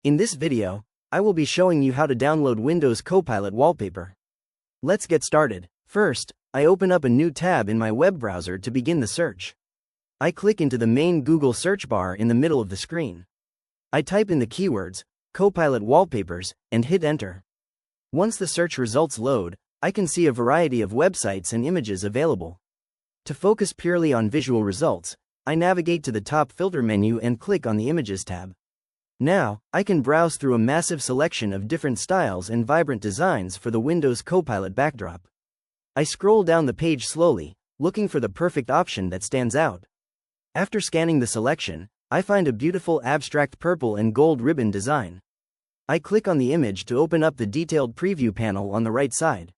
In this video, I will be showing you how to download Windows Copilot wallpaper. Let's get started. First, I open up a new tab in my web browser to begin the search. I click into the main Google search bar in the middle of the screen. I type in the keywords, Copilot wallpapers, and hit enter. Once the search results load, I can see a variety of websites and images available. To focus purely on visual results, I navigate to the top filter menu and click on the Images tab. Now, I can browse through a massive selection of different styles and vibrant designs for the Windows Copilot backdrop. I scroll down the page slowly, looking for the perfect option that stands out. After scanning the selection, I find a beautiful abstract purple and gold ribbon design. I click on the image to open up the detailed preview panel on the right side.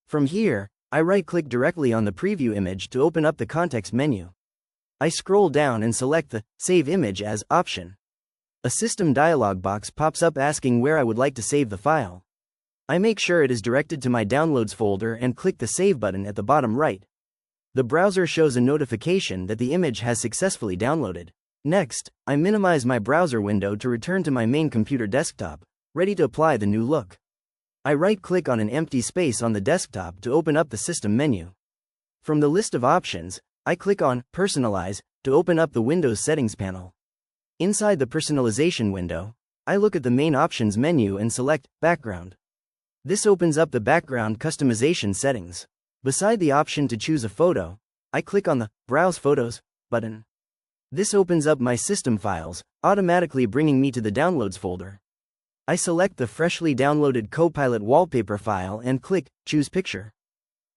From here, I right-click directly on the preview image to open up the context menu. I scroll down and select the Save Image As option. A system dialog box pops up asking where I would like to save the file. I make sure it is directed to my Downloads folder and click the Save button at the bottom right. The browser shows a notification that the image has successfully downloaded. Next, I minimize my browser window to return to my main computer desktop, ready to apply the new look. I right-click on an empty space on the desktop to open up the System menu. From the list of options, I click on Personalize to open up the Windows Settings panel. Inside the personalization window, I look at the main options menu and select Background. This opens up the background customization settings. Beside the option to choose a photo, I click on the Browse Photos button. This opens up my system files, automatically bringing me to the Downloads folder. I select the freshly downloaded Copilot wallpaper file and click Choose Picture.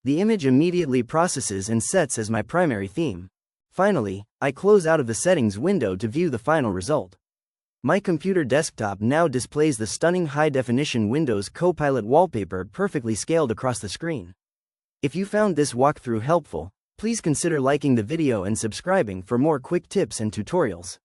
The image immediately processes and sets as my primary theme. Finally, I close out of the settings window to view the final result. My computer desktop now displays the stunning high-definition Windows Copilot wallpaper perfectly scaled across the screen. If you found this walkthrough helpful, please consider liking the video and subscribing for more quick tips and tutorials.